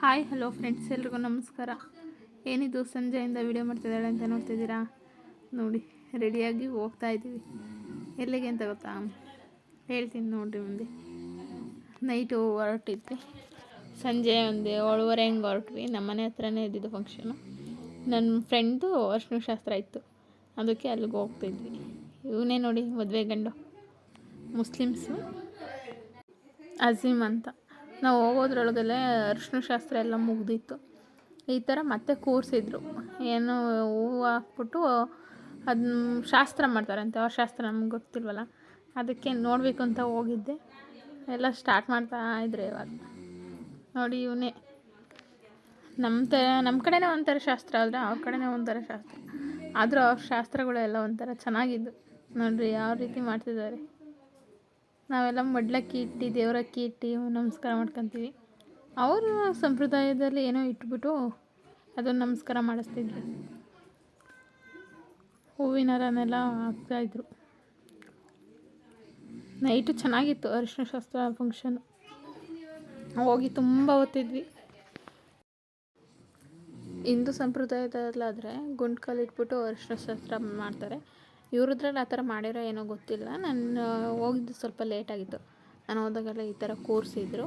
Hi hello friends, ಎಲ್ರಿಗೂ ನಮಸ್ಕಾರ. ಏನಿದು ಸಂಜೆಯಿಂದ ವಿಡಿಯೋ ಮಾಡ್ತಿದ್ದಾಳೆ ಅಂತ ನೋಡ್ತಿದ್ದೀರಾ? ನೋಡಿ, ರೆಡಿಯಾಗಿ ಹೋಗ್ತಾ ಇದ್ದೀವಿ. ಎಲ್ಲಿಗೆ ಅಂತ ಗೊತ್ತಾ? ಹೇಳ್ತೀನಿ ನೋಡಿರಿ. ಮುಂದೆ ನೈಟು ಹೊರಟಿದ್ವಿ, ಸಂಜೆ ಒಂದು 7:30 ಹಂಗೆ ಹೊರಟ್ವಿ. ನಮ್ಮ ಮನೆ ಹತ್ರನೇ ಇದ್ದಿದ್ದು ಫಂಕ್ಷನು. ನನ್ನ ಫ್ರೆಂಡ್ದು ಅರ್ಶಿನ ಶಾಸ್ತ್ರ ಇತ್ತು, ಅದಕ್ಕೆ ಅಲ್ಲಿಗೆ ಹೋಗ್ತಿದ್ವಿ. ಇವನೇ ನೋಡಿ ಮದುವೆ ಗಂಡು, ಮುಸ್ಲಿಮ್ಸು, ಅಜೀಮ್ ಅಂತ. ನಾವು ಹೋಗೋದ್ರೊಳಗಲ್ಲೇ ಅರಿಶಿನ ಶಾಸ್ತ್ರ ಎಲ್ಲ ಮುಗ್ದಿತ್ತು. ಈ ಥರ ಮತ್ತೆ ಕೂರಿಸಿದ್ರು, ಏನು ಹೂವು ಹಾಕ್ಬಿಟ್ಟು ಅದನ್ನ ಶಾಸ್ತ್ರ ಮಾಡ್ತಾರಂತೆ. ಅವ್ರ ಶಾಸ್ತ್ರ ನಮ್ಗೆ ಗೊತ್ತಿಲ್ವಲ್ಲ, ಅದಕ್ಕೆ ನೋಡಬೇಕು ಅಂತ ಹೋಗಿದ್ದೆ. ಎಲ್ಲ ಸ್ಟಾರ್ಟ್ ಮಾಡ್ತಾ ಇದ್ರೆ ಇವಾಗ ನೋಡಿ. ಇವನೇ ನಮ್ಮ ಕಡೆನೇ ಒಂಥರ ಶಾಸ್ತ್ರ, ಆದರೆ ಅವ್ರ ಕಡೆನೇ ಒಂಥರ ಶಾಸ್ತ್ರ. ಆದರೂ ಅವ್ರ ಶಾಸ್ತ್ರಗಳೆಲ್ಲ ಒಂಥರ ಚೆನ್ನಾಗಿದ್ದು ನೋಡಿರಿ, ಯಾವ ರೀತಿ ಮಾಡ್ತಿದ್ದಾರೆ. ನಾವೆಲ್ಲ ಮಡ್ಲಕ್ಕಿ ಇಟ್ಟು, ದೇವರಕ್ಕಿ ಇಟ್ಟು ನಮಸ್ಕಾರ ಮಾಡ್ಕೊತೀವಿ. ಅವ್ರ ಸಂಪ್ರದಾಯದಲ್ಲಿ ಏನೋ ಇಟ್ಬಿಟ್ಟು ಅದನ್ನು ನಮಸ್ಕಾರ ಮಾಡಿಸ್ತಿದ್ರು. ಹೂವಿನ ಹಾರನೆಲ್ಲ ಹಾಕ್ತಾಯಿದ್ರು. ನೈಟು ಚೆನ್ನಾಗಿತ್ತು ಅರಿಶಿನ ಶಾಸ್ತ್ರ ಫಂಕ್ಷನ್. ಹೋಗಿ ತುಂಬ ಹೊತ್ತಿದ್ವಿ. ಹಿಂದೂ ಸಂಪ್ರದಾಯದಲ್ಲಾದರೆ ಗುಂಡು ಕಲ್ಲು ಇಟ್ಬಿಟ್ಟು ಅರಿಶಿನ ಶಾಸ್ತ್ರ ಮಾಡ್ತಾರೆ. ಇವ್ರದ್ರಲ್ಲಿ ಆ ಥರ ಮಾಡಿರೋ ಏನೋ ಗೊತ್ತಿಲ್ಲ. ನಾನು ಹೋಗಿದ್ದು ಸ್ವಲ್ಪ ಲೇಟಾಗಿತ್ತು. ನಾನು ಹೋದಾಗೆಲ್ಲ ಈ ಥರ ಕೂರಿಸಿದ್ರು.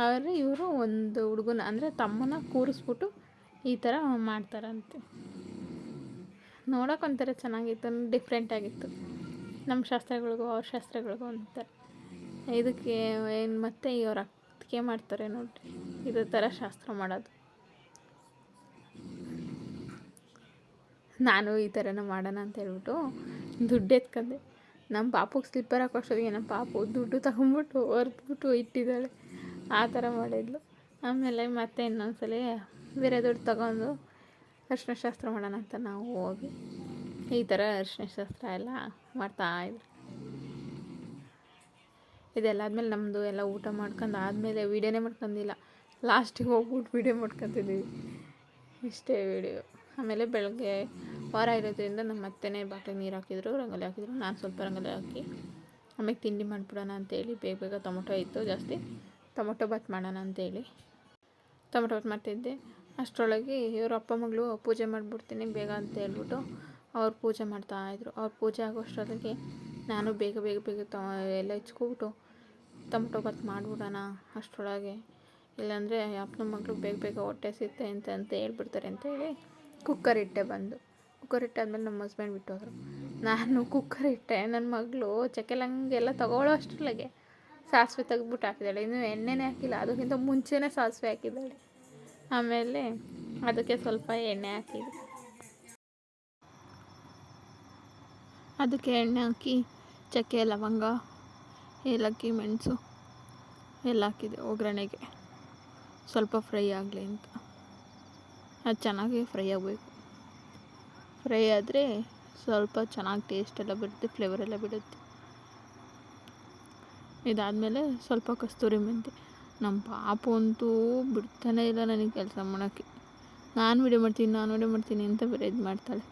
ಆದರೆ ಇವರು ಒಂದು ಹುಡುಗನ ಅಂದರೆ ತಮ್ಮನ ಕೂರಿಸ್ಬಿಟ್ಟು ಈ ಥರ ಮಾಡ್ತಾರಂತೆ. ನೋಡೋಕೆ ಒಂಥರ ಚೆನ್ನಾಗಿತ್ತು, ಡಿಫ್ರೆಂಟಾಗಿತ್ತು. ನಮ್ಮ ಶಾಸ್ತ್ರಗಳಿಗೂ ಅವ್ರ ಶಾಸ್ತ್ರಗಳಿಗೂ ಒಂಥರ. ಇದಕ್ಕೆ ಏನು ಮತ್ತೆ ಇವ್ರ ಅತ್ತಿಗೆ ಮಾಡ್ತಾರೆ ನೋಡಿರಿ, ಇದೇ ಥರ ಶಾಸ್ತ್ರ ಮಾಡೋದು. ನಾನು ಈ ಥರನೂ ಮಾಡೋಣ ಅಂತ ಹೇಳ್ಬಿಟ್ಟು ದುಡ್ಡು ಎತ್ಕೊಂಡೆ. ನಮ್ಮ ಪಾಪುಗೆ ಸ್ಲಿಪ್ಪರ್ ಹಾಕೋಷ್ಟೊತ್ತಿಗೆ ನಮ್ಮ ಪಾಪು ದುಡ್ಡು ತಗೊಂಬಿಟ್ಟು ಹೊರ್ದ್ಬಿಟ್ಟು ಇಟ್ಟಿದ್ದಾಳೆ. ಆ ಥರ ಮಾಡಿದ್ಲು. ಆಮೇಲೆ ಮತ್ತೆ ಇನ್ನೊಂದ್ಸಲ ಬೇರೆ ದುಡ್ಡು ತಗೊಂಡು ಅರಿಶಿನ ಶಾಸ್ತ್ರ ಮಾಡೋಣ ಅಂತ ನಾವು ಹೋಗಿ ಈ ಥರ ಅರಿಶಿನ ಶಾಸ್ತ್ರ ಎಲ್ಲ ಮಾಡ್ತಾಯಿದ್ರು. ಇದೆಲ್ಲ ಆದಮೇಲೆ ನಮ್ಮದು ಎಲ್ಲ ಊಟ ಮಾಡ್ಕೊಂಡು ಆದಮೇಲೆ ವೀಡಿಯೋನೇ ಮಾಡ್ಕೊಂಡಿಲ್ಲ. ಲಾಸ್ಟಿಗೆ ಹೋಗ್ಬಿಟ್ಟು ವೀಡಿಯೋ ಮಾಡ್ಕೊತಿದ್ದೀವಿ. ಇಷ್ಟೇ ವೀಡಿಯೋ. ಆಮೇಲೆ ಬೆಳಗ್ಗೆ ವಾರ ಇರೋದ್ರಿಂದ ನಮ್ಮ ಅತ್ತೆನೇ ಬಾಗಿಲಿಗೆ ನೀರು ಹಾಕಿದ್ರು, ರಂಗೋಲಿ ಹಾಕಿದ್ರು. ನಾನು ಸ್ವಲ್ಪ ರಂಗೋಲಿ ಹಾಕಿ ಆಮೇಲೆ ತಿಂಡಿ ಮಾಡಿಬಿಡೋಣ ಅಂತೇಳಿ ಬೇಗ ಬೇಗ ಟೊಮೊಟೊ ಇತ್ತು ಜಾಸ್ತಿ, ಟೊಮೊಟೊ ಬಾತ್ ಮಾಡೋಣ ಅಂತೇಳಿ ಟೊಮೊಟೊ ಬಾತ್ ಮಾಡ್ತಿದ್ದೆ. ಅಷ್ಟರೊಳಗೆ ಇವ್ರ ಅಪ್ಪ ಮಗಳು ಪೂಜೆ ಮಾಡಿಬಿಡ್ತೀನಿ ಬೇಗ ಅಂತ ಹೇಳ್ಬಿಟ್ಟು ಅವ್ರು ಪೂಜೆ ಮಾಡ್ತಾಯಿದ್ರು. ಅವ್ರು ಪೂಜೆ ಆಗೋಷ್ಟೊತ್ತಿಗೆ ನಾನು ಬೇಗ ಬೇಗ ಬೇಗ ಎಲ್ಲ ಹೆಚ್ಕೊಬಿಟ್ಟು ಟೊಮೊಟೊ ಬಾತ್ ಮಾಡಿಬಿಡೋಣ ಅಷ್ಟರೊಳಗೆ, ಇಲ್ಲಾಂದರೆ ಅಪ್ಪನ ಮಗಳು ಬೇಗ ಬೇಗ ಹೊಟ್ಟೆ ಸಿಗುತ್ತೆ ಅಂತ ಹೇಳ್ಬಿಡ್ತಾರೆ ಅಂತೇಳಿ ಕುಕ್ಕರ್ ಇಟ್ಟೆ. ಕುಕ್ಕರ್ ಇಟ್ಟಾದ್ಮೇಲೆ ನಮ್ಮ ಹಸ್ಬೆಂಡ್ ಬಿಟ್ಟೋದ್ರು. ನಾನು ಕುಕ್ಕರ್ ಇಟ್ಟೆ, ನನ್ನ ಮಗಳು ಚಕ್ಕೆಲಂಗೆಲ್ಲ ತಗೊಳ್ಳೋ ಅಷ್ಟರೊಳಗೆ ಸಾಸಿವೆ ತೆಗೆದ್ಬಿಟ್ಟು ಹಾಕಿದ್ದಾಳೆ. ಇನ್ನೂ ಎಣ್ಣೆನೇ ಹಾಕಿಲ್ಲ, ಅದಕ್ಕಿಂತ ಮುಂಚೆನೇ ಸಾಸಿವೆ ಹಾಕಿದ್ದಾಳೆ. ಆಮೇಲೆ ಅದಕ್ಕೆ ಸ್ವಲ್ಪ ಎಣ್ಣೆ ಹಾಕಿದೆ. ಅದಕ್ಕೆ ಎಣ್ಣೆ ಹಾಕಿ ಚಕ್ಕೆ, ಲವಂಗ, ಏಲಕ್ಕಿ, ಮೆಣಸು ಎಲ್ಲ ಹಾಕಿದೆ ಒಗ್ಗರಣೆಗೆ, ಸ್ವಲ್ಪ ಫ್ರೈ ಆಗಲಿ ಅಂತ. ಅದು ಚೆನ್ನಾಗಿ ಫ್ರೈ ಆಗಬೇಕು. ಫ್ರೈ ಆದರೆ ಸ್ವಲ್ಪ ಚೆನ್ನಾಗಿ ಟೇಸ್ಟ್ ಎಲ್ಲ ಬಿಡುತ್ತೆ, ಫ್ಲೇವರ್ ಎಲ್ಲ ಬಿಡುತ್ತೆ. ಇದಾದಮೇಲೆ ಸ್ವಲ್ಪ ಕಸ್ತೂರಿ ಮೆಂತೆ. ನಮ್ಮ ಪಾಪು ಅಂತೂ ಬಿಡ್ತಾನೆ ಇಲ್ಲ ನನಗೆ ಕೆಲಸ ಮಾಡೋಕ್ಕೆ. ನಾನು ವಿಡಿಯೋ ಮಾಡ್ತೀನಿ ಅಂತ ಬೇರೆ ಇದು ಮಾಡ್ತಾಳೆ.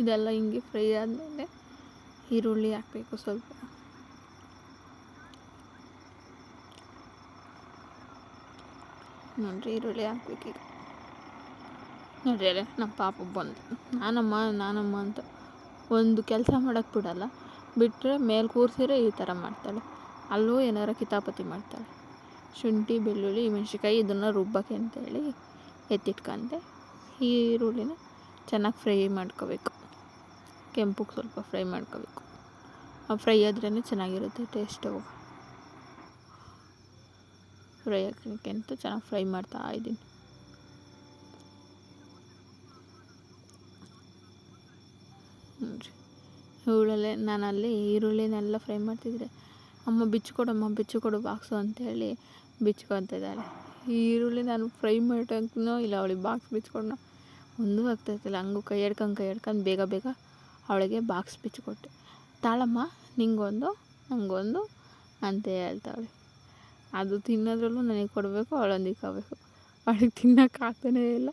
ಇದೆಲ್ಲ ಹಿಂಗೆ ಫ್ರೈ ಆದಮೇಲೆ ಈರುಳ್ಳಿ ಹಾಕಬೇಕು ಸ್ವಲ್ಪ. ನೋಡಿರಿ, ಈರುಳ್ಳಿ ಹಾಕ್ಬೇಕೀಗ. ನೋಡ್ರಿ ಅಲ್ಲೇ ನಮ್ಮ ಪಾಪ ಬಂದು ನಾನಮ್ಮ ಅಂತ ಒಂದು ಕೆಲಸ ಮಾಡೋಕ್ಕೆ ಬಿಡಲ್ಲ. ಬಿಟ್ಟರೆ ಮೇಲೆ ಕೂರಿಸಿದ್ರೆ ಈ ಥರ ಮಾಡ್ತಾಳೆ. ಅಲ್ಲೂ ಏನಾರ ಕಿತಾಪತಿ ಮಾಡ್ತಾಳೆ. ಶುಂಠಿ, ಬೆಳ್ಳುಳ್ಳಿ, ಮೆಣಸಿನ್ಕಾಯಿ ಇದನ್ನು ರುಬ್ಬಕ್ಕೆ ಅಂತೇಳಿ ಎತ್ತಿಟ್ಕೊಂಡೆ. ಈರುಳ್ಳಿನ ಚೆನ್ನಾಗಿ ಫ್ರೈ ಮಾಡ್ಕೋಬೇಕು, ಕೆಂಪಗೆ ಸ್ವಲ್ಪ ಫ್ರೈ ಮಾಡ್ಕೋಬೇಕು. ಫ್ರೈ ಆದ್ರೇ ಚೆನ್ನಾಗಿರುತ್ತೆ ಟೇಸ್ಟು. ಫ್ರೈ ಹಾಕೋಕ್ಕೆ ಅಂತ ಚೆನ್ನಾಗಿ ಫ್ರೈ ಮಾಡ್ತಾಯಿದ್ದೀನಿ. ನೋಡಿರಿ, ನಾನಲ್ಲಿ ಈರುಳ್ಳಿನೆಲ್ಲ ಫ್ರೈ ಮಾಡ್ತಿದ್ರೆ ಅಮ್ಮ ಬಿಚ್ಚಿಕೊಡು ಬಾಕ್ಸು ಅಂತೇಳಿ ಬಿಚ್ಕೊತಿದ್ದಾಳೆ. ಈ ಈರುಳ್ಳಿ ನಾನು ಫ್ರೈ ಮಾಡೋಕ್ಕೂ ಇಲ್ಲ, ಅವಳಿಗೆ ಬಾಕ್ಸ್ ಬಿಚ್ಕೊಡೋ ಒಂದೂ ಆಗ್ತಾಯಿತ್ತಿಲ್ಲ. ಹಂಗೂ ಕೈ ಹಿಡ್ಕೊಂಡು ಬೇಗ ಬೇಗ ಅವಳಿಗೆ ಬಾಕ್ಸ್ ಬಿಚ್ಚಿಕೊಟ್ಟೆ. ತಾಳಮ್ಮ, ನಿಂಗೊಂದು ನನಗೊಂದು ಅಂತ ಹೇಳ್ತಾವಳೆ. ಅದು ತಿನ್ನೋದ್ರಲ್ಲೂ ನನಗೆ ಕೊಡಬೇಕು, ಅವಳೊಂದಿಗೆ ಆಗಬೇಕು. ಅವಳಿಗೆ ತಿನ್ನೋಕೆ ಆಗ್ತಾನೇ ಇಲ್ಲ,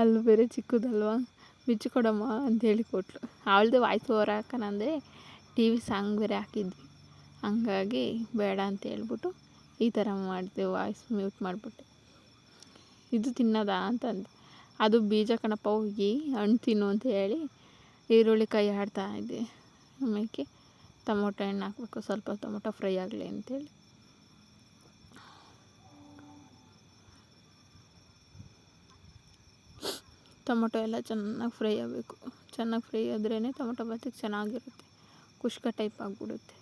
ಅಲ್ಲೂ ಬೇರೆ ಚಿಕ್ಕದಲ್ವ, ಬಿಚ್ಚಿಕೊಡಮ್ಮ ಅಂತೇಳಿ ಕೊಟ್ಲು. ಅವಳದೇ ವಾಯ್ಸ್ ಓವರ್ ಹಾಕೋಣಂದರೆ ಟಿ ವಿ ಸಾಂಗ್ ಬೇರೆ ಹಾಕಿದ್ವಿ, ಹಂಗಾಗಿ ಬೇಡ ಅಂತ ಹೇಳ್ಬಿಟ್ಟು ಈ ಥರ ಮಾಡಿದೆ, ವಾಯ್ಸ್ ಮ್ಯೂಟ್ ಮಾಡಿಬಿಟ್ಟೆ. ಇದು ತಿನ್ನೋದಾ ಅಂತಂದೆ. ಅದು ಬೀಜ ಕಣಪ್ಪ, ಹೋಗಿ ಹಣ್ಣು ತಿನ್ನು ಅಂತ ಹೇಳಿ ಈರುಳ್ಳಿ ಕೈ ಆಡ್ತಾ ಇದ್ದೆ. ಆಮೇಲೆ ಟೊಮೊಟೊ ಹಣ್ಣು ಹಾಕಬೇಕು, ಸ್ವಲ್ಪ ಟೊಮೊಟೊ ಫ್ರೈ ಆಗಲಿ ಅಂತೇಳಿ. ಟೊಮೊಟೊ ಎಲ್ಲ ಚೆನ್ನಾಗಿ ಫ್ರೈ ಆಗಬೇಕು. ಚೆನ್ನಾಗಿ ಫ್ರೈ ಆದ್ರೇ ಟೊಮೊಟೊ ಬಾತಿಗೆ ಚೆನ್ನಾಗಿರುತ್ತೆ, ಕುಷ್ಕ ಟೈಪ್ ಆಗಿಬಿಡುತ್ತೆ.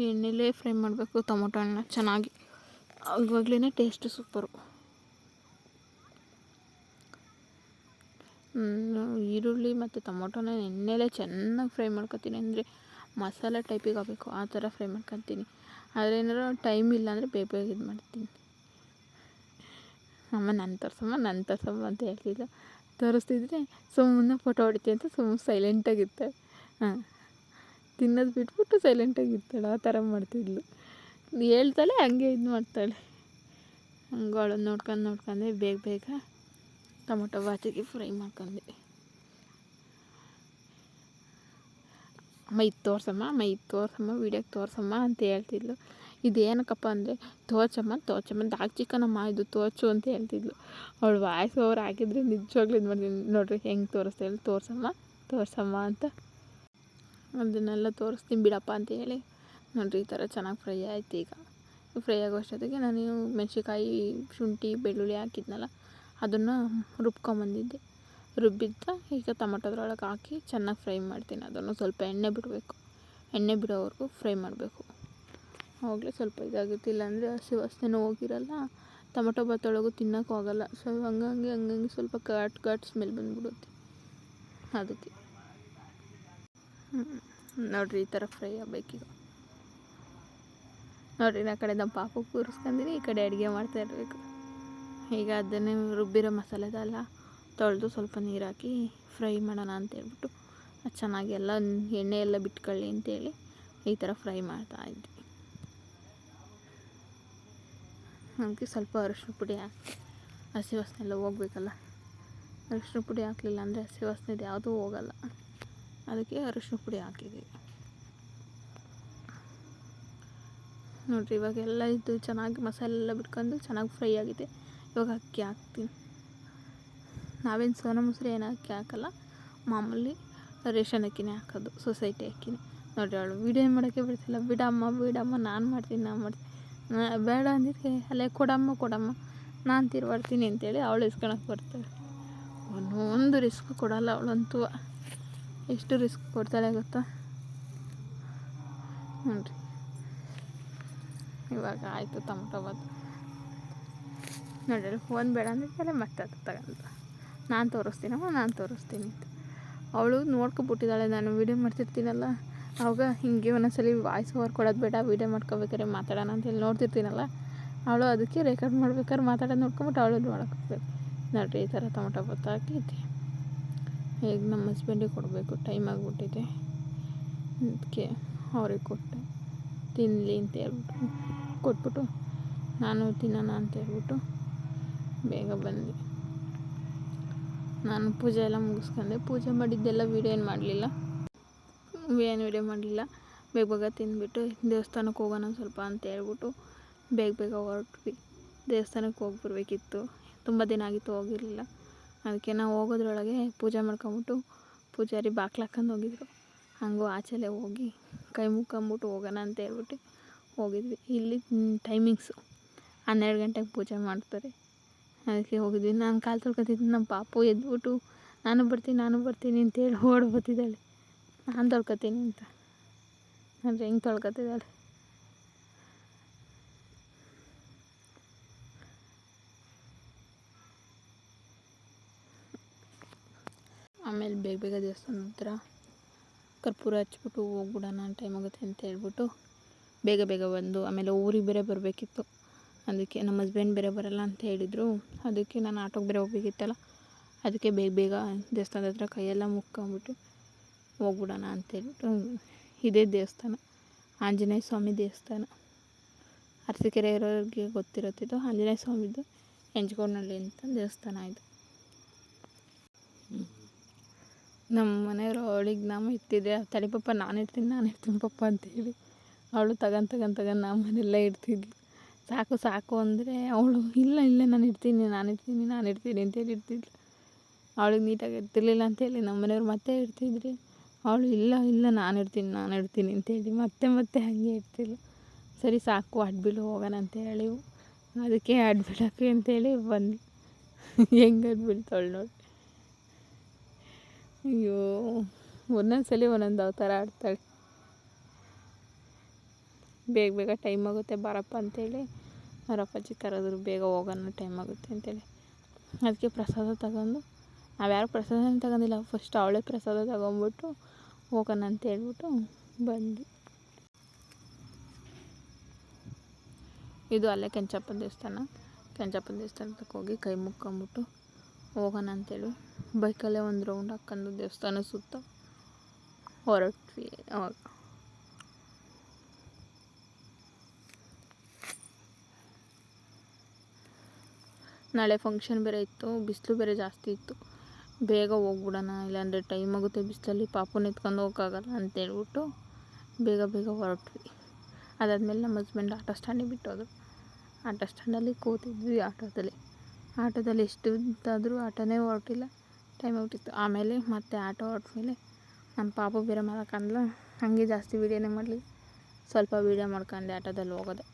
ಎಣ್ಣೆಲೇ ಫ್ರೈ ಮಾಡಬೇಕು ಟೊಮೊಟೊ ಹಣ್ಣನ್ನ ಚೆನ್ನಾಗಿ, ಆವಾಗಲೇ ಟೇಸ್ಟ್ ಸೂಪರು. ಈರುಳ್ಳಿ ಮತ್ತು ಟೊಮೊಟೊನ ಎಣ್ಣೆಲೇ ಚೆನ್ನಾಗಿ ಫ್ರೈ ಮಾಡ್ಕೊತೀನಿ, ಅಂದರೆ ಮಸಾಲೆ ಟೈಪಿಗೆ ಆಗಬೇಕು ಆ ಥರ ಫ್ರೈ ಮಾಡ್ಕೊತೀನಿ. ಆದರೆ ಏನಾರು ಟೈಮ್ ಇಲ್ಲ ಅಂದರೆ ಬೇಗ ಬೇಗ ಇದು ಮಾಡ್ತೀನಿ. ಅಮ್ಮ ನನ್ನ ತೋರ್ಸಮ್ಮ ಅಂತ ಹೇಳ್ತಿದ್ಲು. ತೋರಿಸ್ತಿದ್ರೆ ಸುಮ್ಮನೆ ಫೋಟೋ ಹೊಡಿತೀನಿ ಅಂತ ಸುಮ್ಮನೆ ಸೈಲೆಂಟಾಗಿರ್ತಾಳೆ. ತಿನ್ನೋದು ಬಿಟ್ಬಿಟ್ಟು ಸೈಲೆಂಟಾಗಿರ್ತಾಳೆ, ಆ ಥರ ಮಾಡ್ತಿದ್ಲು. ಹೇಳ್ತಾಳೆ ಹಂಗೆ ಇದು ಮಾಡ್ತಾಳೆ. ಹಂಗೆ ಅವಳನ್ನ ನೋಡ್ಕೊಂಡೆ ಬೇಗ ಟೊಮೊಟೊ ಬಾತಿಗೆ ಫ್ರೈ ಮಾಡ್ಕೊಂಡೆ. ಇದು ತೋರ್ಸಮ್ಮ ವೀಡಿಯೋಗೆ ತೋರ್ಸಮ್ಮ ಅಂತ ಹೇಳ್ತಿದ್ಲು. ಇದೇನಕ್ಕಪ್ಪ ಅಂದರೆ ತೋರ್ಸಮ್ಮ ಡಾರ್ಕ್ ಚಿಕನಮ್ಮ ಇದು ತೋರ್ಸು ಅಂತ ಹೇಳ್ತಿದ್ಲು. ಅವಳು ವಾಯ್ಸ್ ಓವರ್ ಹಾಕಿದ್ರೆ ನಿಜವಾಗ್ಲೂ ಇದು ಮಾಡ್ತೀನಿ ನೋಡ್ರಿ ಹೆಂಗೆ ತೋರಿಸ್ತಾ ಹೇಳಿ, ತೋರ್ಸಮ್ಮ ಅಂತ. ಅದನ್ನೆಲ್ಲ ತೋರಿಸ್ತೀನಿ ಬಿಡಪ್ಪ ಅಂತ ಹೇಳಿ ನೋಡ್ರಿ ಈ ಥರ ಚೆನ್ನಾಗಿ ಫ್ರೈ ಆಯ್ತು. ಈಗ ಫ್ರೈ ಆಗೋ ಅಷ್ಟೊತ್ತಿಗೆ ನಾನು ಮೆಣಸಿನ್ಕಾಯಿ, ಶುಂಠಿ, ಬೆಳ್ಳುಳ್ಳಿ ಹಾಕಿದ್ನಲ್ಲ ಅದನ್ನು ರುಬ್ಕೊಂಬಂದಿದ್ದೆ. ರುಬ್ಬಿದ್ದ ಈಗ ಟೊಮೊಟೊದ್ರೊಳಗೆ ಹಾಕಿ ಚೆನ್ನಾಗಿ ಫ್ರೈ ಮಾಡ್ತೀನಿ. ಅದನ್ನು ಸ್ವಲ್ಪ ಎಣ್ಣೆ ಬಿಡಬೇಕು, ಎಣ್ಣೆ ಬಿಡೋವರೆಗೂ ಫ್ರೈ ಮಾಡಬೇಕು. ಆವಾಗಲೇ ಸ್ವಲ್ಪ ಇದಾಗುತ್ತೆ, ಇಲ್ಲಾಂದರೆ ಹಸಿ ವಾಸನೆನೂ ಹೋಗಿರಲ್ಲ, ಟೊಮೊಟೊ ಬಾತೊಳಗೂ ತಿನ್ನೋಕ್ಕೂ ಆಗೋಲ್ಲ. ಸ್ವಲ್ಪ ಹಂಗಂಗೆ ಸ್ವಲ್ಪ ಘಾಟ್ ಸ್ಮೆಲ್ ಬಂದುಬಿಡುತ್ತೆ. ಅದಕ್ಕೆ ನೋಡಿರಿ ಈ ಥರ ಫ್ರೈ ಆಗಬೇಕೀಗ. ನೋಡಿರಿ ಆ ಕಡೆ ನಮ್ಮ ಪಾಪು ಕೂರಿಸ್ಕೊಂಡಿನಿ, ಈ ಕಡೆ ಅಡುಗೆ ಮಾಡ್ತಾ ಇರಬೇಕು. ಈಗ ಅದನ್ನೇ ರುಬ್ಬಿರೋ ಮಸಾಲೆದೆಲ್ಲ ತೊಳೆದು ಸ್ವಲ್ಪ ನೀರು ಹಾಕಿ ಫ್ರೈ ಮಾಡೋಣ ಅಂತೇಳ್ಬಿಟ್ಟು ಚೆನ್ನಾಗಿ ಎಲ್ಲ ಎಣ್ಣೆ ಎಲ್ಲ ಬಿಟ್ಕೊಳ್ಳಿ ಅಂತೇಳಿ ಈ ಥರ ಫ್ರೈ ಮಾಡ್ತಾಯಿದ್ವಿ. ಅದಕ್ಕೆ ಸ್ವಲ್ಪ ಅರಿಶಿನ ಪುಡಿ ಹಾಕಿ, ಹಸಿ ವಾಸನೆ ಎಲ್ಲ ಹೋಗ್ಬೇಕಲ್ಲ. ಅರಿಶಿನ ಪುಡಿ ಹಾಕಲಿಲ್ಲ ಅಂದರೆ ಹಸಿ ವಾಸನೆದು ಯಾವುದೂ ಹೋಗಲ್ಲ, ಅದಕ್ಕೆ ಅರಿಶಿನ ಪುಡಿ ಹಾಕಿದ್ವಿ. ನೋಡಿರಿ ಇವಾಗೆಲ್ಲ ಇದು ಚೆನ್ನಾಗಿ ಮಸಾಲೆ ಎಲ್ಲ ಬಿಟ್ಕೊಂಡು ಚೆನ್ನಾಗಿ ಫ್ರೈ ಆಗಿದೆ. ಇವಾಗ ಅಕ್ಕಿ ಹಾಕ್ತೀನಿ. ನಾವೇನು ಸೋನಾ ಮೊಸರು ಏನು ಅಕ್ಕಿ ಹಾಕಲ್ಲ, ಮಾಮೂಲಿ ರೇಷನ್ ಅಕ್ಕಿನೇ ಹಾಕೋದು, ಸೊಸೈಟಿ ಅಕ್ಕಿನೇ. ನೋಡಿರಿ ಅವಳು ವೀಡಿಯೋ ಮಾಡೋಕ್ಕೆ ಬಿಡ್ತಿಲ್ಲ. ಬಿಡಮ್ಮ ನಾನು ಮಾಡ್ತೀನಿ ಬೇಡ ಅಂದಿದ್ರೆ ಅಲ್ಲೇ ಕೊಡಮ್ಮ ನಾನು ತಿರುವಾಡ್ತೀನಿ ಅಂತೇಳಿ ಅವಳು ಇಸ್ಕೊಳಕ್ಕೆ ಬರ್ತಾಳೆ. ಒಂದೊಂದು ರಿಸ್ಕ್ ಕೊಡಲ್ಲ ಅವಳಂತೂ, ಎಷ್ಟು ರಿಸ್ಕ್ ಕೊಡ್ತಾಳೆ ಗೊತ್ತಾ. ನೋಡಿರಿ ಇವಾಗ ಆಯಿತು ಟೊಮೊಟೊ ಬಾತ್. ನೋಡಿರಿ ಫೋನ್ ಬೇಡ ಅಂದಿದ್ದಲ್ಲ ಮತ್ತೆ ಅದು ತಗೊಂಡು ನಾನು ತೋರಿಸ್ತೀನಿ ಅಂತ ಅವಳು ನೋಡ್ಕೊಬಿಟ್ಟಿದ್ದಾಳೆ. ನಾನು ವೀಡಿಯೋ ಮಾಡ್ತಿರ್ತೀನಲ್ಲ ಆವಾಗ ಹಿಂಗೆ ಒಂದೊಂದ್ಸಲಿ ವಾಯ್ಸ್ ಓವರ್ ಕೊಡೋದು ಬೇಡ, ವೀಡಿಯೋ ಮಾಡ್ಕೋಬೇಕಾದ್ರೆ ಮಾತಾಡೋಣ ಅಂತೇಳಿ ನೋಡ್ತಿರ್ತೀನಲ್ಲ, ಅವಳು ಅದಕ್ಕೆ ರೆಕಾರ್ಡ್ ಮಾಡ್ಬೇಕಾದ್ರೆ ಮಾತಾಡೋದು ನೋಡ್ಕೊಂಬಿಟ್ಟು ಅವಳು ಮಾಡೋಕ್ಕೆ ಹೋಗ್ಬೇಕು. ನೋಡಿರಿ ಈ ಥರ ಟೊಮೊಟೊ ಬಾತ್ ಹಾಕಿದ್ದೆ. ಈಗ ನಮ್ಮ ಹಸ್ಬೆಂಡಿಗೆ ಕೊಡಬೇಕು, ಟೈಮ್ ಆಗಿಬಿಟ್ಟಿದೆ. ಅದಕ್ಕೆ ಅವ್ರಿಗೆ ಕೊಟ್ಟೆ, ತಿನ್ನಲಿ ಅಂತ ಹೇಳ್ಬಿಟ್ಟು ಕೊಟ್ಬಿಟ್ಟು ನಾನು ತಿನ್ನೋಣ ಅಂತ ಹೇಳ್ಬಿಟ್ಟು ಬೇಗ ಬಂದೆ. ನಾನು ಪೂಜೆ ಎಲ್ಲ ಮುಗಿಸ್ಕೊಂಡೆ. ಪೂಜೆ ಮಾಡಿದ್ದೆಲ್ಲ ವೀಡಿಯೋ ಏನು ಮಾಡಲಿಲ್ಲ, ಬೇಗ ತಿಂದ್ಬಿಟ್ಟು ದೇವಸ್ಥಾನಕ್ಕೆ ಹೋಗೋಣ ಸ್ವಲ್ಪ ಅಂತ ಹೇಳ್ಬಿಟ್ಟು ಬೇಗ ಹೊರಟ್ವಿ. ದೇವಸ್ಥಾನಕ್ಕೆ ಹೋಗಿ ಬರಬೇಕಿತ್ತು, ತುಂಬ ದಿನ ಆಗಿತ್ತು ಹೋಗಿರಲಿಲ್ಲ. ಅದಕ್ಕೆ ನಾವು ಹೋಗೋದ್ರೊಳಗೆ ಪೂಜೆ ಮಾಡ್ಕೊಂಬಿಟ್ಟು ಪೂಜಾರಿ ಬಾಕ್ಲು ಹಾಕೊಂಡು ಹೋಗಿದ್ರು. ಹಂಗೂ ಆಚೆಲೆ ಹೋಗಿ ಕೈ ಮುಗ್ಕೊಂಬಿಟ್ಟು ಹೋಗೋಣ ಅಂತ ಹೇಳ್ಬಿಟ್ಟು ಹೋಗಿದ್ವಿ. ಇಲ್ಲಿ ಟೈಮಿಂಗ್ಸು 12 ಗಂಟೆಗೆ ಪೂಜೆ ಮಾಡ್ತಾರೆ, ಅದಕ್ಕೆ ಹೋಗಿದ್ವಿ. ನಾನು ಕಾಲು ತೊಳ್ಕೊತಿದ್ದೀನಿ, ನಮ್ಮ ಪಾಪು ಎದ್ಬಿಟ್ಟು ನಾನು ಬರ್ತೀನಿ ಅಂತೇಳಿ ಬರ್ತಿದ್ದಾಳೆ. ನಾನು ತೊಳ್ಕೊತೀನಿ ಅಂತ ಅಂದರೆ ಹೆಂಗೆ ತೊಳ್ಕೊತಿದ್ದಾಳೆ. ಆಮೇಲೆ ಬೇಗ ದೇವಸ್ಥಾನದ ಹತ್ರ ಕರ್ಪೂರ ಹಚ್ಬಿಟ್ಟು ಹೋಗ್ಬಿಡೋಣ, ಟೈಮ್ ಆಗುತ್ತೆ ಅಂತ ಹೇಳ್ಬಿಟ್ಟು ಬೇಗ ಬಂದು, ಆಮೇಲೆ ಊರಿಗೆ ಬೇರೆ ಬರಬೇಕಿತ್ತು. ಅದಕ್ಕೆ ನಮ್ಮ ಹಸ್ಬೆಂಡ್ ಬೇರೆ ಬರೋಲ್ಲ ಅಂತ ಹೇಳಿದರು. ಅದಕ್ಕೆ ನಾನು ಆಟೋಗೆ ಬೇರೆ ಹೋಗಬೇಕಿತ್ತಲ್ಲ, ಅದಕ್ಕೆ ಬೇಗ ದೇವಸ್ಥಾನದ ಹತ್ರ ಕೈಯೆಲ್ಲ ಮುಕ್ಕೊಂಬಿಟ್ಟು ಹೋಗ್ಬಿಡೋಣ ಅಂತೇಳ್ಬಿಟ್ಟು. ಇದೇ ದೇವಸ್ಥಾನ, ಆಂಜನೇಯ ಸ್ವಾಮಿ ದೇವಸ್ಥಾನ. ಅರಸೀಕೆರೆ ಇರೋರಿಗೆ ಗೊತ್ತಿರುತ್ತಿದ್ದು ಆಂಜನೇಯ ಸ್ವಾಮಿದು ಹೆಂಚ್ಕೊಂಡನಹಳ್ಳಿ ಅಂತ ದೇವಸ್ಥಾನ ಇದು. ನಮ್ಮ ಮನೆಯವರು ಅವಳಿಗೆ ನಾಮ ಇರ್ತಿದ್ದೆ, ತಡಿ ಪಪ್ಪ ನಾನು ಇರ್ತೀನಿ ಪಪ್ಪ ಅಂತೇಳಿ ಅವಳು ತಗೊಂಡು ನಮ್ಮ ಮನೆಯೆಲ್ಲ ಇಡ್ತಿದ್ಲು. ಸಾಕು ಅಂದರೆ ಅವಳು ಇಲ್ಲ ನಾನು ಇರ್ತೀನಿ ಅಂತೇಳಿ ಇರ್ತಿದ್ಲು. ಅವಳಿಗೆ ನೀಟಾಗಿ ಇರ್ತಿರ್ಲಿಲ್ಲ ಅಂತೇಳಿ ನಮ್ಮ ಮನೆಯವ್ರು ಮತ್ತೆ ಇಡ್ತಿದ್ರಿ. ಅವಳು ಇಲ್ಲ ನಾನು ಇಡ್ತೀನಿ ಅಂತೇಳಿ ಮತ್ತೆ ಹಾಗೆ ಇರ್ತಿದ್ಲು. ಸರಿ ಸಾಕು ಅಡ್ಬಿಡು ಹೋಗೋಣ ಅಂತೇಳಿ ಅದಕ್ಕೆ ಅಡ್ಬಿಡೋಕ್ಕೆ ಅಂತೇಳಿ ಬಂದು ಹೆಂಗೆ ಅಡ್ಬಿಡ್ತಾಳೆ ನೋಡಿ. ಅಯ್ಯೋ, ಒಂದೊಂದ್ಸಲಿ ಒಂದೊಂದು ಅವತಾರ ಆಡ್ತಾಳೆ. ಬೇಗ ಟೈಮ್ ಆಗುತ್ತೆ ಬಾರಪ್ಪ ಅಂತೇಳಿ ಅವ್ರ ಅಪ್ಪಾಜಿ ಕರೆದ್ರು, ಬೇಗ ಹೋಗೋಣ ಟೈಮ್ ಆಗುತ್ತೆ ಅಂತೇಳಿ. ಅದಕ್ಕೆ ಪ್ರಸಾದ ತಗೊಂಡು, ನಾವ್ಯಾರು ಪ್ರಸಾದನೇ ತಗೊಂಡಿಲ್ಲ, ಫಸ್ಟ್ ಅವಳೇ ಪ್ರಸಾದ ತಗೊಂಬಿಟ್ಟು ಹೋಗೋಣ ಅಂತ ಹೇಳ್ಬಿಟ್ಟು ಬಂದು. ಇದು ಅಲ್ಲೇ ಕೆಂಚಪ್ಪನ ದೇವಸ್ಥಾನಕ್ಕೆ ಹೋಗಿ ಕೈ ಮುಕ್ಕೊಂಬಿಟ್ಟು ಹೋಗೋಣ ಅಂತೇಳಿ ಬೈಕಲ್ಲೇ ಒಂದು ರೌಂಡ್ ಹಾಕ್ಕೊಂಡು ದೇವಸ್ಥಾನ ಸುತ್ತ ಹೊರಟ್ವಿ. ಅವಾಗ ನಾಳೆ ಫಂಕ್ಷನ್ ಬೇರೆ ಇತ್ತು, ಬಿಸಿಲು ಬೇರೆ ಜಾಸ್ತಿ ಇತ್ತು. ಬೇಗ ಹೋಗ್ಬಿಡೋಣ, ಇಲ್ಲಾಂದರೆ ಟೈಮ್ ಆಗುತ್ತೆ ಬಿಸಿಲಲ್ಲಿ, ಪಾಪುನ ಎತ್ಕೊಂಡು ಹೋಗೋಕ್ಕಾಗಲ್ಲ ಅಂತೇಳ್ಬಿಟ್ಟು ಬೇಗ ಹೊರಟ್ವಿ. ಅದಾದಮೇಲೆ ನಮ್ಮ ಹಸ್ಬೆಂಡ್ ಆಟೋ ಸ್ಟ್ಯಾಂಡಿಗೆ ಬಿಟ್ಟೋದ್ರು. ಆಟೋ ಸ್ಟ್ಯಾಂಡಲ್ಲಿ ಕೂತಿದ್ವಿ. ಆಟೋದಲ್ಲಿ ಎಷ್ಟು ಇದ್ದಾದರೂ ಆಟೋನೇ ಹೊರಟಿಲ್ಲ, ಟೈಮ್ ಆಗ್ಬಿಟ್ಟಿತ್ತು. ಆಮೇಲೆ ಮತ್ತೆ ಆಟೋ ಹೊರಟ್ಮೇಲೆ ನಮ್ಮ ಪಾಪು ಬೇರೆ ಮಲಕ್ಕಂದ್ಲ, ಹಾಗೆ ಜಾಸ್ತಿ ವೀಡಿಯೋನೇ ಮಾಡಲಿ, ಸ್ವಲ್ಪ ವೀಡಿಯೋ ಮಾಡ್ಕೊಂಡೆ ಆಟೋದಲ್ಲಿ ಹೋಗೋದೆ.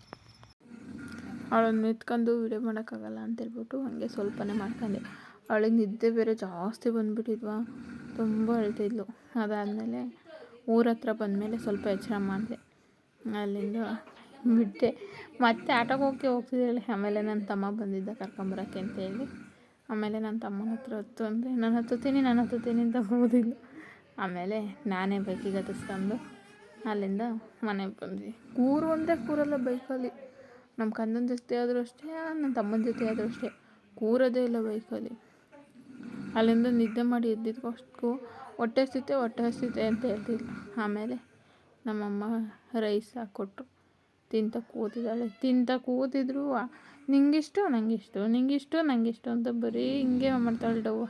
ಅವಳನ್ನು ನಿಂತ್ಕೊಂಡು ವೀಡಿಯೋ ಮಾಡೋಕ್ಕಾಗಲ್ಲ ಅಂತೇಳ್ಬಿಟ್ಟು ಹಾಗೆ ಸ್ವಲ್ಪನೇ ಮಾಡ್ಕೊಂಡೆ. ಅವಳಿಗೆ ನಿದ್ದೆ ಬೇರೆ ಜಾಸ್ತಿ ಬಂದುಬಿಟ್ಟಿದ್ವಾ, ತುಂಬ ಅಳ್ತಿದ್ಲು. ಅದಾದಮೇಲೆ ಊರ ಹತ್ರ ಬಂದಮೇಲೆ ಸ್ವಲ್ಪ ಎಚ್ಚರ ಮಾಡಿದೆ, ಅಲ್ಲಿಂದ ಬಿಟ್ಟೆ. ಮತ್ತೆ ಆಟೋಗೆ ಹೋಗ್ತಿದ್ದಾಳೆ. ಆಮೇಲೆ ನನ್ನ ತಮ್ಮ ಬಂದಿದ್ದ ಕರ್ಕೊಂಬರೋಕ್ಕೆ ಅಂತೇಳಿ, ಆಮೇಲೆ ನನ್ನ ತಮ್ಮನ ಹತ್ರ ಹತ್ತು ಅಂದರೆ ನಾನು ಹತ್ತುತ್ತೀನಿ ಅಂತ ಹೋದಿಲ್ಲ. ಆಮೇಲೆ ನಾನೇ ಬೈಕಿಗೆ ಹತ್ತಿಸ್ಕೊಂಡು ಅಲ್ಲಿಂದ ಮನೆಗೆ ಬಂದ್ವಿ. ಕೂರಲ್ಲ ಬೈಕಲ್ಲಿ. ನಮ್ಮ ಕಂದನ ಜೊತೆ ಆದರೂ ಅಷ್ಟೇ, ನನ್ನ ತಮ್ಮನ ಜೊತೆ ಆದರೂ ಅಷ್ಟೇ, ಕೂರೋದೇ ಇಲ್ಲ ಬೈಕಲ್ಲಿ. ಅಲ್ಲಿಂದ ನಿದ್ದೆ ಮಾಡಿ ಎದ್ದಿದ್ದಕ್ಕೂ ಹೊಟ್ಟೆ ಹಸಿತೆ ಅಂತ ಹೇಳ್ತಿದ್ಲು. ಆಮೇಲೆ ನಮ್ಮಮ್ಮ ರೈಸ್ ಹಾಕ್ಕೊಟ್ರು, ತಿಂತ ಕೂತಿದ್ರು. ನಿಂಗಿಷ್ಟು ಅಂತ ಬರೀ ಹಿಂಗೆ ಮಾಡ್ತಾಳೆ ಡವ್ವ.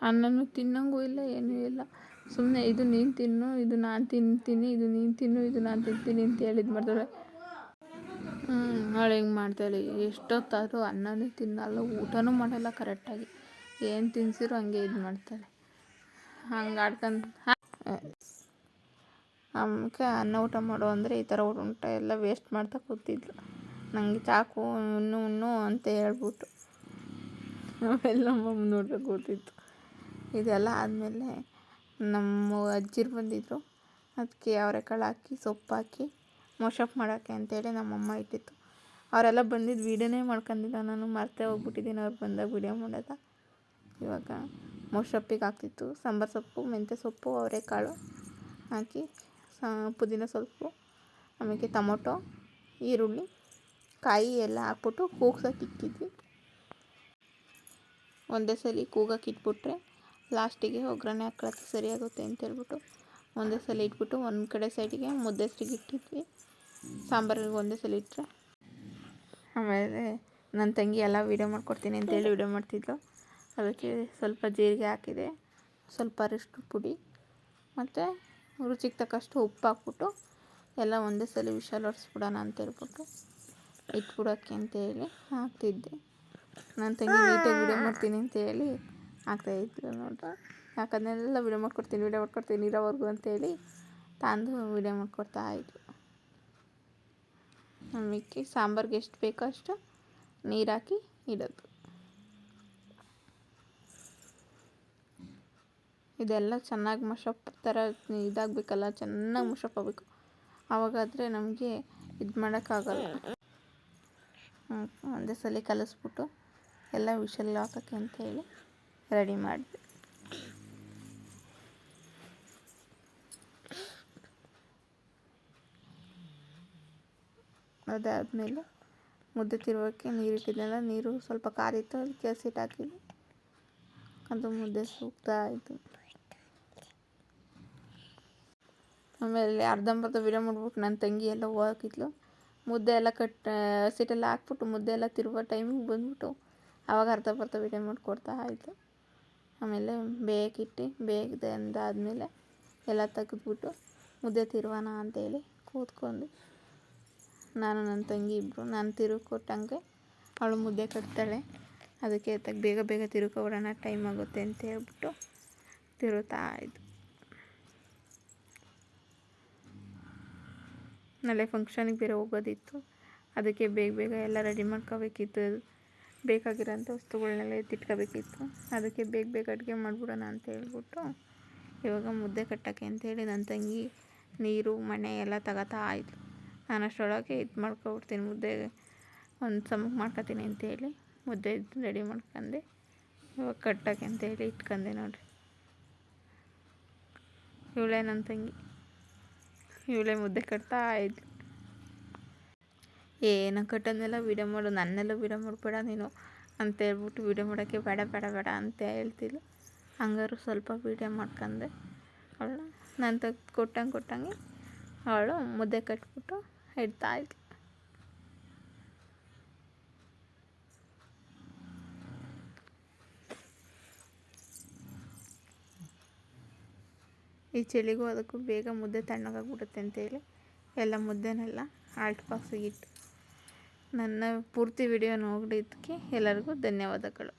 ಅನ್ನನೂ ತಿನ್ನಂಗೂ ಇಲ್ಲ, ಏನೂ ಇಲ್ಲ. ಸುಮ್ಮನೆ ಇದು ನೀನು ತಿನ್ನು, ಇದು ನಾನು ತಿಂತೀನಿ, ಇದು ನೀನು ತಿನ್ನು, ಇದು ನಾನು ತಿಂತೀನಿ ಅಂತ ಹೇಳಿದ್ದು ಮಾಡ್ತಾಳೆ. ಅವಳು ಹೆಂಗೆ ಮಾಡ್ತಾಳೆ, ಎಷ್ಟೊತ್ತಾದರೂ ಅನ್ನನೂ ತಿನ್ನಲ್ಲ, ಊಟನೂ ಮಾಡಲ್ಲ ಕರೆಕ್ಟಾಗಿ. ಏನು ತಿನ್ಸಿರೋ ಹಂಗೆ ಇದು ಮಾಡ್ತಾಳೆ. ಹಂಗೆ ಆಡ್ಕೊಂಡು ಆಮೇಲೆ ಅನ್ನ ಊಟ ಮಾಡು ಅಂದರೆ ಈ ಥರ ಊಟ ಎಲ್ಲ ವೇಸ್ಟ್ ಮಾಡ್ತಾ ಕೂತಿದ್ಲು. ನನಗೆ ಚಾಕು ಉಣ್ಣು ಅಂತ ಹೇಳ್ಬಿಟ್ಟು ಆಮೇಲೆ ನಮ್ಮಮ್ಮ ನೋಡ್ತಾ ಕೂತಿತ್ತು. ಇದೆಲ್ಲ ಆದಮೇಲೆ ನಮ್ಮ ಅಜ್ಜಿರು ಬಂದಿದ್ದರು. ಅದಕ್ಕೆ ಅವರೆಕಾಳು ಹಾಕಿ ಸೊಪ್ಪು ಹಾಕಿ ಮೊಶಪ್ ಮಾಡೋಕ್ಕೆ ಅಂತೇಳಿ ನಮ್ಮಮ್ಮ ಇಟ್ಟಿತ್ತು. ಅವರೆಲ್ಲ ಬಂದಿದ್ದು ವೀಡಿಯೋನೇ ಮಾಡ್ಕೊಂಡಿಲ್ಲ, ನಾನು ಮರ್ತೇ ಹೋಗ್ಬಿಟ್ಟಿದ್ದೀನಿ ಅವ್ರು ಬಂದಾಗ ವೀಡಿಯೋ ಮಾಡೋದ. ಇವಾಗ ಮೊಶಪ್ಪಿಗೆ ಹಾಕ್ತಿತ್ತು ಸಾಂಬಾರು ಸೊಪ್ಪು, ಮೆಂತ್ಯ ಸೊಪ್ಪು, ಅವರೆಕಾಳು ಹಾಕಿ ಪುದೀನ ಸೊಪ್ಪು, ಆಮೇಲೆ ಟೊಮೊಟೊ, ಈರುಳ್ಳಿ, ಕಾಯಿ ಎಲ್ಲ ಹಾಕ್ಬಿಟ್ಟು ಕೂಗ್ಸೋಕೆ ಇಕ್ಕಿದ್ವಿ. ಒಂದೇ ಸಲ ಕೂಗಕ್ಕೆ ಇಟ್ಬಿಟ್ರೆ ಲಾಸ್ಟಿಗೆ ಒಗ್ಗರಣೆ ಹಾಕೊಳ್ಳೋಕ್ಕೆ ಸರಿಯಾಗುತ್ತೆ ಅಂತೇಳ್ಬಿಟ್ಟು ಒಂದೇ ಸಲ ಇಟ್ಬಿಟ್ಟು ಒಂದು ಕಡೆ ಸೈಡಿಗೆ ಮುದ್ದೆಸ್ರಿಗೆ ಇಟ್ಟಿದ್ವಿ. ಸಾಂಬಾರಿಗೆ ಒಂದೇ ಸಲ ಇಟ್ಟರೆ. ಆಮೇಲೆ ನನ್ನ ತಂಗಿ ಎಲ್ಲ ವೀಡಿಯೋ ಮಾಡ್ಕೊಡ್ತೀನಿ ಅಂತೇಳಿ ವೀಡಿಯೋ ಮಾಡ್ತಿದ್ಲು. ಅದಕ್ಕೆ ಸ್ವಲ್ಪ ಜೀರಿಗೆ ಹಾಕಿದೆ, ಸ್ವಲ್ಪ ಅರಿಶಿನ ಪುಡಿ ಮತ್ತು ರುಚಿಗೆ ತಕ್ಕಷ್ಟು ಉಪ್ಪು ಹಾಕ್ಬಿಟ್ಟು ಎಲ್ಲ ಒಂದೇ ಸಲ ವಿಷಲ್ ಹೊಡ್ಸ್ಬಿಡೋಣ ಅಂತೇಳ್ಬಿಟ್ಟು ಇಟ್ಬಿಡೋಕ್ಕೆ ಅಂತೇಳಿ ಹಾಕ್ತಿದ್ದೆ. ನನ್ನ ತಂಗಿ ನೀಟಾಗಿ ವೀಡಿಯೋ ಮಾಡ್ತೀನಿ ಅಂತೇಳಿ ಹಾಕ್ತಾಯಿದ್ಲು ನೋಡ್ರಿ. ಯಾಕಂದೆಲ್ಲ ವೀಡಿಯೋ ಮಾಡ್ಕೊಡ್ತೀನಿ ಇರೋವರೆಗೂ ಅಂತೇಳಿ ತಂದು ವೀಡಿಯೋ ಮಾಡ್ಕೊಡ್ತಾ ಇದ್ಲು. ಮಿಕ್ಕಿ ಸಾಂಬಾರಿಗೆ ಎಷ್ಟು ಬೇಕೋ ಅಷ್ಟು ನೀರು ಹಾಕಿ ಇಡೋದು. ಇದೆಲ್ಲ ಚೆನ್ನಾಗಿ ಮಶಪ್ ಥರ ಇದಾಗಬೇಕಲ್ಲ, ಚೆನ್ನಾಗಿ ಮಶಪ್ ಆಗಬೇಕು. ಆವಾಗಾದರೆ ನಮಗೆ ಇದು ಮಾಡೋಕ್ಕಾಗಲ್ಲ. ಒಂದೇ ಸಲ ಕಲಿಸ್ಬಿಟ್ಟು ಎಲ್ಲ ವಿಷಲ್ ಹಾಕೋಕ್ಕೆ ಅಂತೇಳಿ ರೆಡಿ ಮಾಡಿದೆ. ಅದಾದಮೇಲೆ ಮುದ್ದೆ ತಿರುವಕ್ಕೆ ನೀರು ಇಟ್ಟಿದ್ದೆನಲ್ಲ, ನೀರು ಸ್ವಲ್ಪ ಕಾದಿತ್ತು, ಅದಕ್ಕೆ ಹಸಿಟ್ಟು ಹಾಕಿದ್ವಿ. ಅದು ಮುದ್ದೆ ಸೂಕ್ತ ಆಯಿತು. ಆಮೇಲೆ ಅರ್ಧಂಬರ್ಧ ವೀಡಿಯೋ ಮಾಡ್ಬಿಟ್ಟು ನನ್ನ ತಂಗಿ ಎಲ್ಲ ಹೋಗಿದ್ಲು. ಮುದ್ದೆ ಎಲ್ಲ ಹಸಿಟ್ಟೆಲ್ಲ ಹಾಕ್ಬಿಟ್ಟು ಮುದ್ದೆ ಎಲ್ಲ ತಿರುವ ಟೈಮಿಗೆ ಬಂದ್ಬಿಟ್ಟು ಆವಾಗ ಅರ್ಧಂಬರ್ಧ ವೀಡಿಯೋ ಮಾಡಿಕೊಡ್ತಾ ಆಯಿತು. ಆಮೇಲೆ ಬೇಯಕ್ಕಿಟ್ಟು ಬೇಯ್ದಾದ್ಮೇಲೆ ಎಲ್ಲ ತೆಗೆದ್ಬಿಟ್ಟು ಮುದ್ದೆ ತಿರುವಣ ಅಂತೇಳಿ ಕೂತ್ಕೊಂಡು ನಾನು ನನ್ನ ತಂಗಿ ಇಬ್ಬರು ನಾನು ತಿರುಗಿ ಕೊಟ್ಟಂಗೆ ಅವಳು ಮುದ್ದೆ ಕಟ್ತಾಳೆ. ಅದಕ್ಕೆ ಬೇಗ ಬೇಗ ತಿರುಗ್ಕೊಬಿಡೋಣ, ಟೈಮ್ ಆಗುತ್ತೆ ಅಂತ ಹೇಳ್ಬಿಟ್ಟು ತಿರುಗ್ತಾ ಇದ್ದು. ನಾಳೆ ಫಂಕ್ಷನಿಗೆ ಬೇರೆ ಹೋಗೋದಿತ್ತು, ಅದಕ್ಕೆ ಬೇಗ ಬೇಗ ಎಲ್ಲ ರೆಡಿ ಮಾಡ್ಕೋಬೇಕಿತ್ತು. ಬೇಕಾಗಿರೋಂಥ ವಸ್ತುಗಳನ್ನೆಲ್ಲ ಎತ್ತಿಟ್ಕೋಬೇಕಿತ್ತು. ಅದಕ್ಕೆ ಬೇಗ ಬೇಗ ಅಡುಗೆ ಮಾಡಿಬಿಡೋಣ ಅಂತ ಹೇಳ್ಬಿಟ್ಟು ಇವಾಗ ಮುದ್ದೆ ಕಟ್ಟೋಕ್ಕೆ ಅಂತೇಳಿ ನನ್ನ ತಂಗಿ ನೀರು ಮಣೆ ಎಲ್ಲ ತಗೋತಾ ಆಯಿತು. ನಾನು ಅಷ್ಟರೊಳಗೆ ಇದು ಮಾಡ್ಕೊಬಿಡ್ತೀನಿ, ಮುದ್ದೆ ಒಂದು ಸಮಕ್ಕೆ ಮಾಡ್ಕೊತೀನಿ ಅಂತೇಳಿ ಮುದ್ದೆ ರೆಡಿ ಮಾಡ್ಕೊಂಡೆ. ಇವಾಗ ಕಟ್ಟೋಕ್ಕೆ ಅಂತೇಳಿ ಇಟ್ಕೊಂಡೆ ನೋಡಿರಿ. ಇವಳೇ ನನ್ನ ತಂಗಿ, ಇವಳೇ ಮುದ್ದೆ ಕಟ್ತಾ ಇದ್ಲು. ಏನೋ ಕಟ್ಟೋದನ್ನೆಲ್ಲ ವೀಡಿಯೋ ಮಾಡು, ನನ್ನೆಲ್ಲ ವೀಡಿಯೋ ಮಾಡಬೇಡ ನೀನು ಅಂತ ಹೇಳ್ಬಿಟ್ಟು ವೀಡಿಯೋ ಮಾಡೋಕ್ಕೆ ಬೇಡ ಬೇಡ ಬೇಡ ಅಂತ ಹೇಳ್ತಿದ್ಲು. ಹಂಗಾರು ಸ್ವಲ್ಪ ವೀಡಿಯೋ ಮಾಡ್ಕೊಂಡೆ. ಅವಳು ನಾನು ತೆಗೆದು ಕೊಟ್ಟಂಗೆ ಅವಳು ಮುದ್ದೆ ಕಟ್ಬಿಟ್ಟು ಇಡ್ತಾಯಿದ್ಲು. ಈ ಚಳಿಗೂ ಅದಕ್ಕೂ ಬೇಗ ಮುದ್ದೆ ತಣ್ಣಗಾಗ್ಬಿಡುತ್ತೆ ಅಂತೇಳಿ ಎಲ್ಲ ಮುದ್ದೆನೆಲ್ಲ ಆಲ್ಟ್ ಬಾಕ್ಸಿಗೆ ಇಟ್ಟು ನನ್ನ ಪೂರ್ತಿ ವಿಡಿಯೋ ನೋಡಿದ್ದಕ್ಕೆ ಎಲ್ಲರಿಗೂ ಧನ್ಯವಾದಗಳು.